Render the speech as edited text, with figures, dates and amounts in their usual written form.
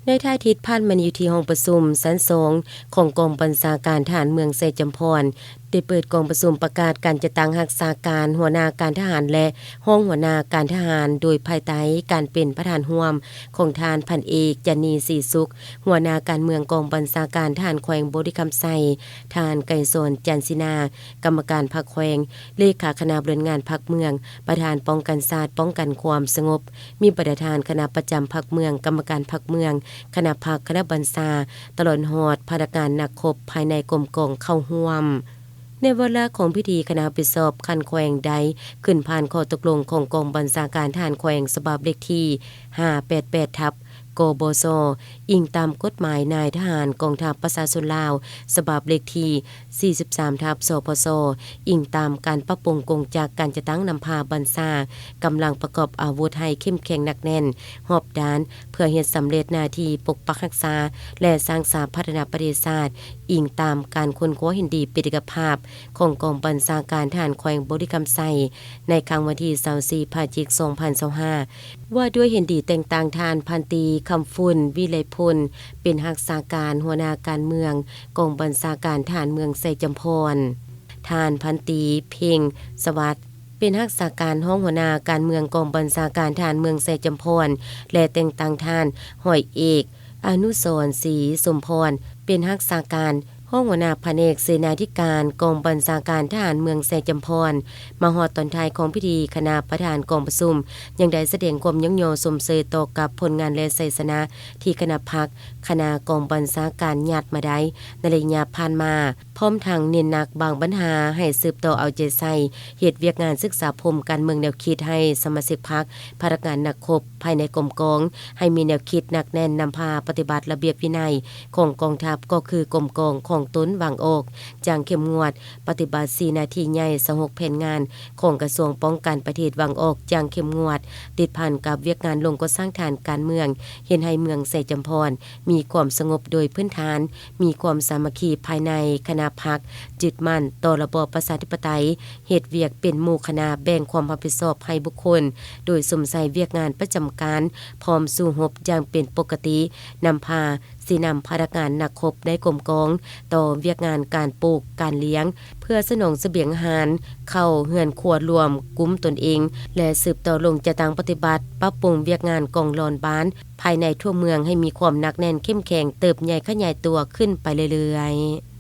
ในท่าทิศพันมันอยู่ที่ห้องประชุมชั้น2ของกองบัญชาการทหารเมืองไซจำพรได้เปิดกองประชุมประกาศการจะตั้งรักษาการหัวหน้าการทหารและห้องหัวหน้าการทหารโดยภายใต้การเป็นประธานร่วมของทานพันเอกจันนีศรีสุขหัวหน้าการเมืองกองบัญชาการทหารแขวงบริคำไซทานไก่สนจันทร์ศินากรรมการพรรคแขวงเลขาคณะบริหารพรรคเมืองประธานป้องกันศาสตร์ป้องกันความสงบมีประธานคณะประจำพรรคเมืองกรรมการพรรคเมืองคณะพรรคคณะบัญชาตลอดหอดพนักงานนักคบภายในกรมกองเข้าร่วมในเวลาของพิธีคณะปิสอบคันแขวงใดขึ้นผ่านข้อตกลงของกองบัญชาการทหารแขวงฉบับเลขที่588ทับกบสอิงตามกฎหมายนายทหารกองทัพประชาชนลาวฉบับเลขที่43ทับสพสอิงตามการปรับปรุงกงจากการจะตั้งนำพาบัญชากำลังประกอบอาวุธให้เข้มแข็งหนักแน่นหอบด้านเพื่อเฮ็ดสำเร็จหน้าที่ปกปักรักษาและสร้างสรรค์พัฒนาประเทศชาติอิงตามการค้นคว้าเห็นดีปฏิกภาพของกองบัญชาการทหารแขวงบริคำไซในครั้งวันที่24พฤศจิกายน2025ว่าด้วยเห็นดีแต่งตั้งทานพันตรีคำฝุ่นวิไลพลเป็นรักษาการหัวหน้าการเมืองกองบัญชาการทหารเมืองไซจำพรทานพันตรีเพ่งสวัสดิ์เป็นรักษาการห้องหัวหน้าการเมืองกองบัญชาการทหารเมืองไซจำพรและแต่งตั้งทานห้อยเอกอนุสรณ์ศรีสมพรเป็นรักษาการห้องหัวหน้าแผนกเสนาธิการกองบัญชาการทหารเมืองไซจำพรมาฮอดตอนท้ายของพิธีคณะประธานกองประชุมยังได้แสดงความยักยอสมเสยต่อกับผลงานและไสสนะที่คณะพรรคคณะกองบัญชาการญาติมาได้ในระยะผ่านมาพร้อมทั้งเน้นหนักบางปัญหาให้สืบต่อเอาใจใส่เฮ็ดเวียกงานศึกษาพรมการเมืองแนวคิดให้สมาชิกพรรคพนักงานนักคบภายในกรมกองให้มีแนวคิดหนักแน่นนำพาปฏิบัติระเบียบวินัยของกองทัพก็คือกรมกองของตนวางออกอย่างเข้มงวดปฏิบัติ4นาทีใหญ่สหกแผนงานของกระทรวงป้องกันประเทศวางออกอย่างเข้มงวดติดพันกับเวียกงานลงก็สร้างฐานการเมืองเห็นให้เมืองไซจำพรมีความสงบโดยพื้นฐานมีความสามัคคีภายในคณะพรรคยึดมั่นต่อระบอบประชาธิปไตยเฮ็ดเวียกเป็นหมู่คณะแบ่งความรับผิดชอบให้บุคคลโดยสมใส่เวียกงานประจำการพร้อมสู่รบอย่างเป็นปกตินำพาสินำพนักงานนักคบได้กรมกองต่อเวียกงานการปลูกการเลี้ยงเพื่อสนองเสบียงอาหารเข้าเฮือนครัวรวมกุ้มตนเองและสืบต่อลงจะตั้งปฏิบัติปรับปรุงเวียกงานกองรอนบ้านภายในทั่วเมืองให้มีความหนักแน่นเข้มแข็งเติบใหญ่ขยายตัวขึ้นไปเรื่อยๆ